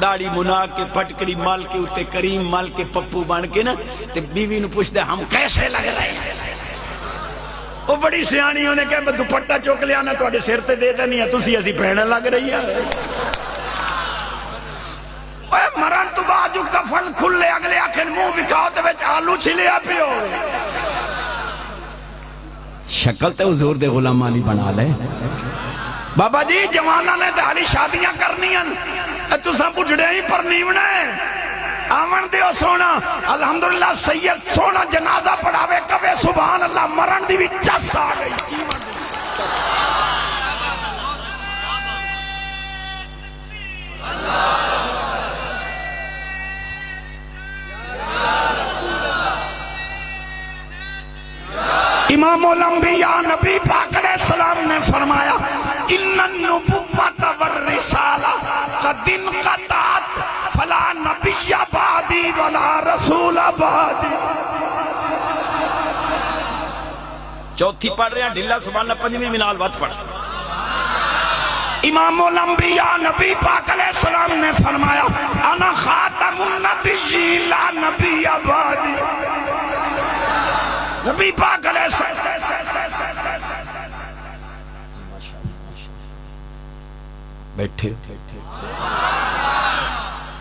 داڑھی منا کے پٹکڑی مال کے اتے کریم مال کے پپو بن کے نا تے بیوی نو پوچھتے ہم کیسے لگ رہے ہیں؟ وہ بڑی سیانی ہونے کہ میں دوپٹہ چوک لیا نا تو سر تے دے دینی ہے تسی اسی پہنے لگ رہی ہے مرن تو باجو کفن کھلے اگلے آخر منہ بکھاؤ تے وچ آلو چھلیا پیو شکل تے حضور دے غلام علی بنا لے بابا جی جوانہ نے دہلی شادیاں کرنی ہیں تو سب بڑھڑے ہی پر نیونا ہے آمن دیو سونا الحمدللہ سید سونا جنازہ پڑھاوے کبے سبحان اللہ مرن دی بھی چس آ گئی امام الانبیاء نبی پاک علیہ السلام نے فرمایا ان النبوت والرسالہ قد انقطعت فلا نبی بعدی ولا رسول بعدی چوتھی پڑھ رہے ہیں ڈھلا سبحان اللہ پنجویں منال بات پڑھ امام الانبیاء نبی پاک علیہ السلام نے فرمایا انا خاتم النبیین لا نبی بعدی نبی پاک علیہ بیٹھے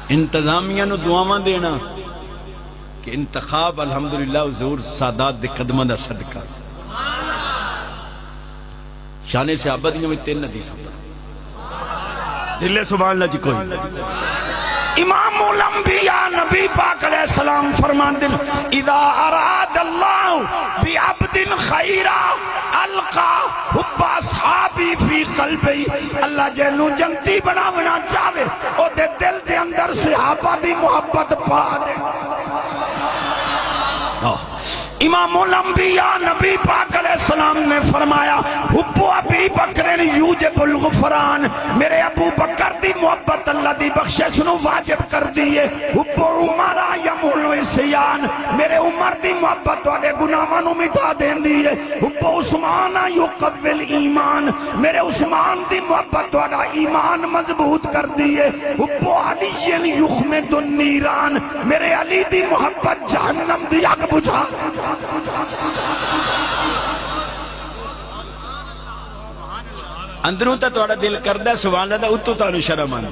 انتظامیہ نو دعاواں دینا کہ انتخاب الحمدللہ حضور سادات دے قدمہ دا صدقہ شانے سے آبادیوں میں تین ندیس دلے سبحان اللہ جی کوئی امام الانبیاء نبی پاک علیہ السلام فرمان دل اذا اراد اللہ بعبد خیرہ القا حب اصحابی فی قلبی اللہ جنو جنتی بنا چاہے او دے دل دے اندر صحابہ دی محبت پا دے امام الانبیاء نبی پاک علیہ السلام نے فرمایا حب ابی بکر یوجب الغفران میرے ابو بکر دی محبت اللہ دی بخشش نو واجب کر دیئے حب عمر یمحل العصیان میرے عمر دی محبت والے گناہاں نو مٹا دین دیئے حب عثمان یقوی الایمان میرے عثمان دی محبت والا ایمان مضبوط کر دیئے حب علی یخمد النیران میرے علی دی محبت جہنم دی آگ بجھا اندروں تا توڑا دل کردہ سبحان اللہ اتو تانو شرم آنے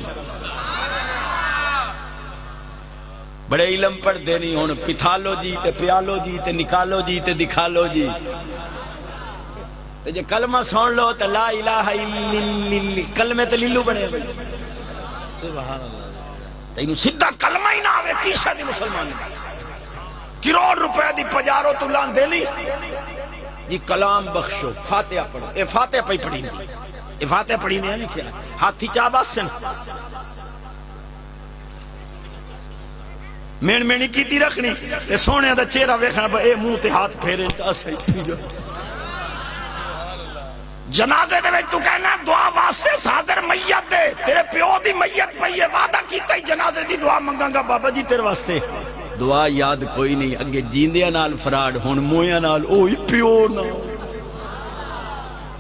بڑے علم پڑھ دینی ہون پتھالو جی تے پیالو جی تے نکالو جی تے دکھالو جی تے جے کلمہ سون لو تے لا الہ الا اللہ کلمہ تے لیلو بڑے سبحان اللہ تے انہوں سدھا کلمہ ہی نہ آوے کیسا دی مسلمان کروڑ روپے دی پجارو تو لان دے لی جی کلام بخشو فاتحہ پڑھو اے فاتحہ پہ پڑھی نہیں اے فاتحہ پڑھی نہیں ہے کیا ہاتھی چاہ باسن مینی کیتی رکھنی تے سونے دا چہرہ ویکھنا اے منہ تے ہاتھ پھیرے تا صحیح پھیرے جنازے دے تو کہنا دعا واسطے حاضر میت دے تیرے پیو دی میت پہ یہ وعدہ کیتا ہی جنازے دی دعا منگاں گا بابا جی تیرے واسطے دعا یاد کوئی نہیں اگے جیندیاں نال فراڈ ہون مویاں نال اوہی پیو نا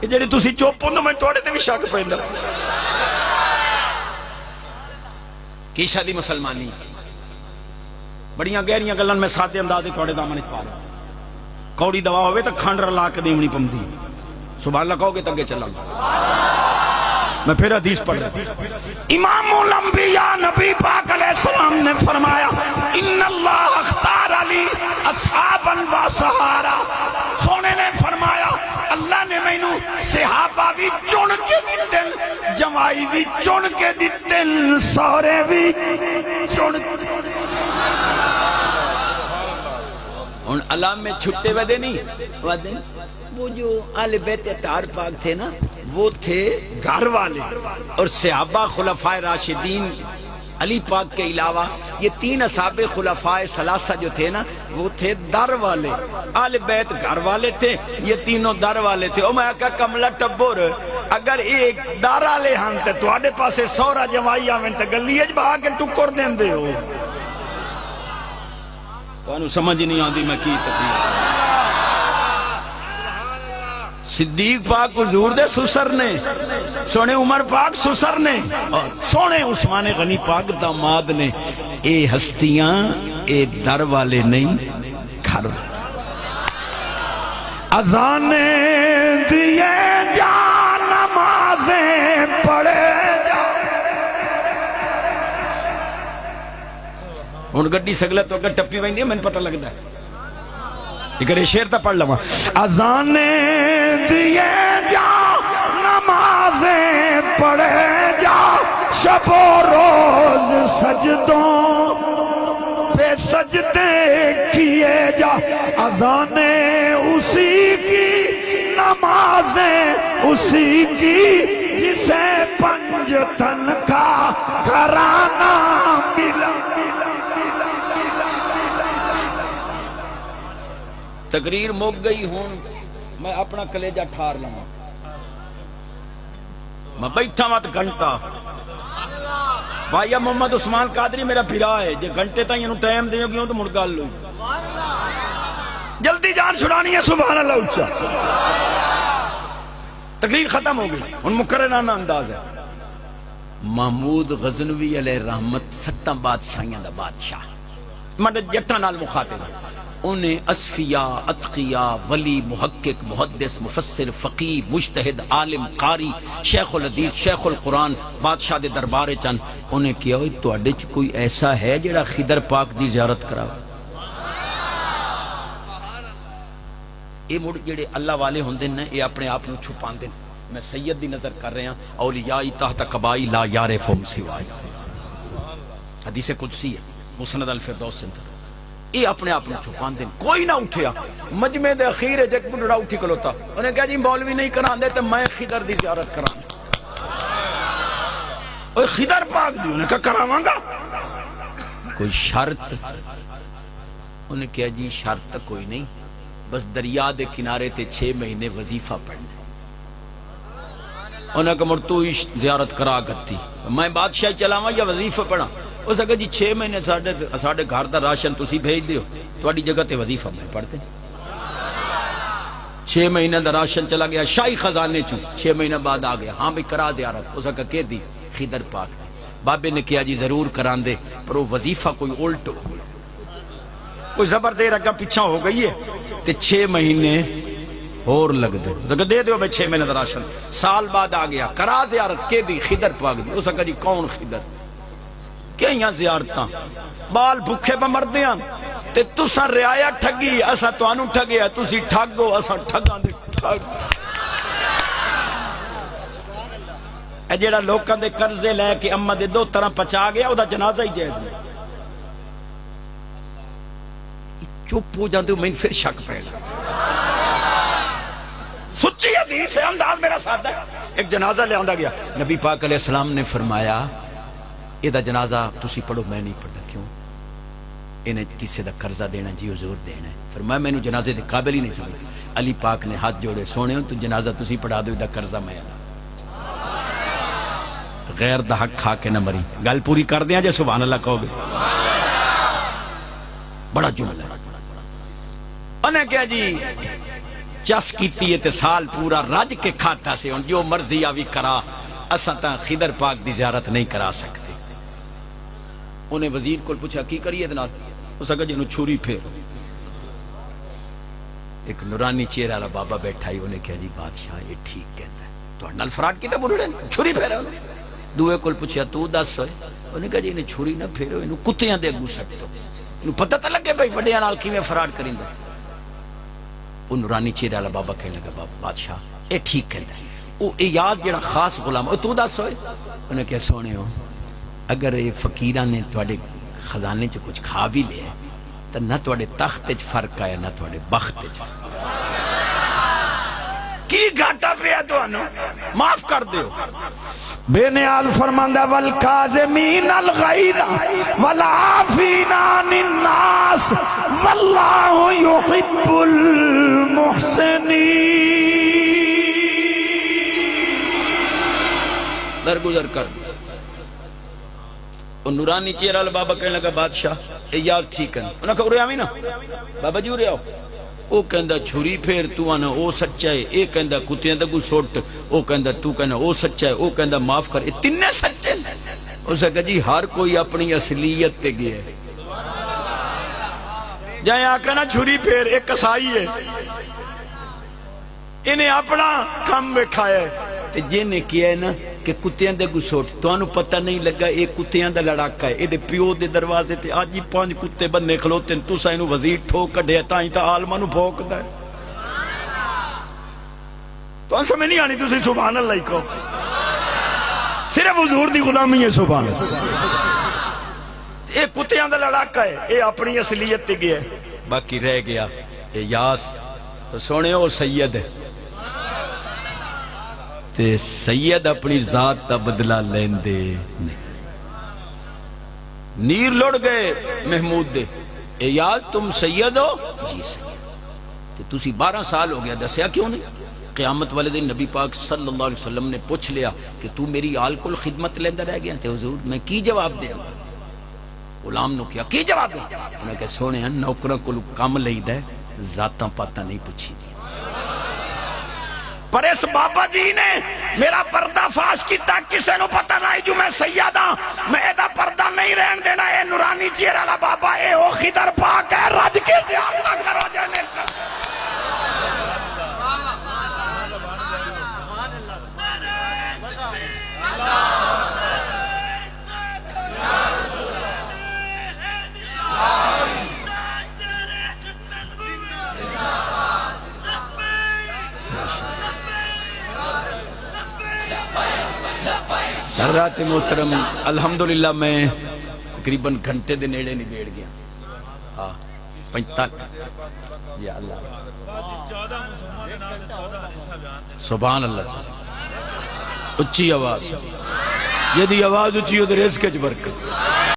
یہ جڑی تسی چوپ ہوندو میں توڑے تے بھی شک پیندا کیشا دی مسلمانی بڑیاں گہریاں گلن میں سادے اندازے توڑے دامن پا رہا کوڑی دوا ہوئے تو کھانڈ رلا کے دیونی پمدی سبحان اللہ کہو گے تنگے چلا میں پھر حدیث پڑھ رہا امام الانبیاء نبی پاک علیہ السلام نے فرمایا ان اللہ اختار علی اصحابا و سہارا سونے نے فرمایا اللہ نے میں نو صحابہ بھی چن کے دیتن جمائی بھی چن کے دیتن سورے بھی چن ان علام میں چھٹے ودے نہیں وہ جو آل بیت اطہار پاک تھے نا وہ تھے گھر والے اور صحابہ خلفائے راشدین علی پاک کے علاوہ یہ تین اصحاب خلفائے ثلاثہ جو تھے نا وہ تھے در والے آل بیت گھر والے تھے یہ تینوں در والے تھے او میں کہا کملہ ٹبور اگر ایک در والے ہن تے تو آڑے پاسے سورا جمائی آمین تے گلیج بہا کے ٹکر دین دے ہو تو انہوں سمجھ نہیں آن دی میں کی تکلیف صدیق پاک حضور دے سسر نے، سونے عمر پاک سسر نے، اور سونے عثمان غنی پاک داماد نے. اے ہستیاں اے در والے نہیں، گھر والے. اذانیں دیے جا، نمازیں پڑھے جا. ہن گڈی سگلت تو ٹپی ویندی ہے، مینوں پتہ لگدا ہے. لیکن یہ شعر تا پڑھ لواں. اذانیں دیے جا، نمازیں پڑھے جا، شب و روز سجدوں پہ سجدے کیے جا. اذانیں اسی کی، نمازیں اسی کی، جسے پنجتن کا گھرانہ ملا. تقریر مک گئی ہوں، میں اپنا کلیجہ ٹھار لوں. میں بیٹھا مت گھنٹہ. بھائی محمد عثمان قادری میرا بھرا ہے، جے گھنٹے تائیں انہوں ٹائم دے گی تو مڑ گل لو. جلدی جان چھڑانی ہے. سبحان اللہ اچھا. تقریر ختم ہو گئی، ان مقررانہ انداز ہے. محمود غزنوی علیہ رحمت 7 بادشاہیاں دا بادشاہ، مدد جٹاں نال مخاطب. انہیں اصفیاء، اتقیاء، ولی، محقق، محدث، مفسر، فقی، مجتہد، عالم، قاری، شیخ الحدیث، شیخ القرآن بادشاہ دے دربارے چن. انہیں کیا ہوئی تواڈے چ کوئی ایسا ہے جڑا خضر پاک دی زیارت کراوے؟ اے مڑ جڑے اللہ والے ہوندے نے اے اپنے آپ نو چھپاندے. میں سید دی نظر کر رہا ہوں. اولیاء تحت قبائی لا یعرفہم سوائی، حدیث قدسی ہے مسند الفردوس سنتر. اے اپنے آپ میں چھپان دیں. کوئی نہ اٹھیا. مجمع دے اخیر ایک بڑھڑا اٹھی کلوتا، انہیں کہا جی مولوی نہیں کران دے تو میں خضر دی زیارت کران. اوہ خضر پاک دی، انہیں کہا کراواں گا. کوئی شرط؟ انہیں کہا جی شرط کوئی نہیں، بس دریا دے کنارے تے 6 مہینے وظیفہ پڑھنا. انہیں کہا مرتو ہی زیارت کرا گتی، میں بادشاہ چلاواں یا وظیفہ پڑھا؟ اس نے جی 6 مہینے ساڑھے گھر دا راشن تسی بھیج دیو، تواڈی جگہ تے وظیفہ میں پڑھتے. 6 مہینے دا راشن چلا گیا شاہی خزانے چوں. 6 مہینے بعد آ گیا، ہاں بھی کرا زیارت. اس نے کہا کہ دی خضر پاک دی. بابے نے کہا جی ضرور کران دے، پر وہ وظیفہ کوئی الٹ ہو گیا، کوئی زبر دیر اگا پیچھا ہو گئی ہے تے 6 مہینے اور لگ دے. دے دیو بھائی 6 مہینے دا راشن. سال بعد آ گیا، کرا زیارت کہ دی خضر پاک دی. اس نے کہا جی کون خضر؟ کئیاں زیارتاں بال بھوکے پہ مردیاں تے تساں رعایا ٹھگی، اساں تانوں ٹھگیا، تسی ٹھگو اساں ٹھگاں دے ٹھگ. اے جیڑا لوکاں دے قرضے لے کے اما دے 2 طرح پچا گیا، او دا جنازہ ہی جائز نہیں. چپ ہو جاندے ہو، میں پھر شک پہ گا. سچی حدیث ہے، انداز میرا ساتھ ہے. ایک جنازہ لے آندا گیا، نبی پاک علیہ السلام نے فرمایا یہ دا جنازہ تسی پڑھو. میں نہیں پڑھتا. کیوں؟ انہیں کسی دا قرضہ دینا جی حضور دینا ہے. فرمایا میں نے جنازے دے قابل ہی نہیں سمجھتی. علی پاک نے ہاتھ جوڑے، سونے ہوں تو جنازہ تسی پڑھا دو، دا قرضہ میں ادا. غیر دا حق کھا کے نہ مری. گل پوری کر دیا جے سبحان اللہ کہو گے. بڑا جملہ ہے. انہیں کیا جی چس کیتی ہے تے سال پورا رج کے کھاتا سے، جو مرضی آوی کرا، اساں تاں خضر پاک دی زیارت نہیں کرا سکتے. انہیں وزیر کو پوچھا کی کریے دنال؟ اس نے کہا جنہوں چھوری پھیرو. ایک نورانی چہرہ والا بابا بیٹھا ہی، انہیں کہا جی بادشاہ یہ ٹھیک کہتا ہے، تو نال فراڈ کیتا بولڑے چھری پھیرو. دوے کو پوچھا تو دس ہوئے؟ انہیں کہا جی انہیں چھری نہ پھیرو، انہوں کتیاں دے اگوں سٹ دو، انہوں پتہ تو لگے بھائی بڑیاں نال کیویں فراڈ کریندا. وہ نورانی چہرہ والا بابا کہنے لگا بادشاہ یہ ٹھیک کہتا ہے. وہ یاد جڑا خاص غلام، تو دس ہوئے؟ انہیں کہا سونے ہو اگر یہ فقیران نے تواڈے خزانے چ کچھ کھا بھی لیا تو نہ تواڈے تخت چ فرق آیا نہ تواڈے بخت چ. کی گھاٹا پیا تانوں؟ معاف کر دیو. بے نیاز فرماندا والکاظمین الغیظ والعافین عن الناس واللہ یحب المحسنین. درگزر کر. اور نورانی چہرہ والا بابا کہنے لگا بادشاہ یہ یاد ٹھیک ہے. انہوں نے کہا ارے آویں نا بابا جی ارے آؤ. وہ کہندا چھری پھیر تو آنا او سچا ہے، اے کہندا کتیاں دا کو سٹ، او کہندا تو کہنا او سچا ہے، او کہندا معاف کر، یہ تینے سچے ہیں۔ اس نے کہا جی ہر کوئی اپنی اصلیت تے گیا ہے، جائیں آکا نا چھری پھیر، ایک کسائی ہے، انہیں اپنا کم بکھایا ہے، تے جنہیں کیا ہے نا کہ کتیاں دے کو سوٹ، تو انہوں پتہ نہیں لگا ایک کتیاں دا لڑاکا ہے، اے دے پیو دے دروازے تے آج ہی 5 کتے بننے کھلوتے ہیں، تو سائنو وزیر ٹھوک کڑھے تائیں تا عالمانو بھوک دا ہے۔ تو ان سمجھ نہیں آنی تسی سبحان اللہ کو، صرف حضور دی غلامی ہے سبحان اللہ۔ اے کتیاں دا لڑاکا ہے، اے اپنی اصلیت تے گیا ہے، باقی رہ گیا اے یاس، تو سونے او سید ہے، تے سید اپنی ذات تا بدلہ لین دے نہیں۔ نیر لڑ گئے محمود دے، اے یاز تم سید ہو؟ جی سید۔ تے تسی 12 سال ہو گیا، دسیا کیوں نہیں؟ قیامت والے دن نبی پاک صلی اللہ علیہ وسلم نے پوچھ لیا کہ تو میری آل کل خدمت لیندہ رہ گیا، تے حضور میں کی جواب دیا؟ غلام نو کیا کی جواب دیا؟ انہوں نے کہا سونے ہیں نوکروں کو کام لئی دے، ذاتاں پاتاں نہیں پوچھی دی۔ پر اس بابا جی نے میرا پردہ فاش کیتا، کسے نو پتہ نہیں جو میں سیدہ، میں ایدہ پردہ نہیں رہن دینا، اے نورانی چیر والا بابا، اے او خضر پاک ہے، رج کے زیادہ کرو جانے کا۔ حضرات محترم، الحمدللہ میں تقریباً گھنٹے دے نیڑے نہیں بیٹھ گیا، 45 یا اللہ سبحان اللہ، اچھی آواز، یہ دی آواز اچھی ہو دے رزق وچ برکت۔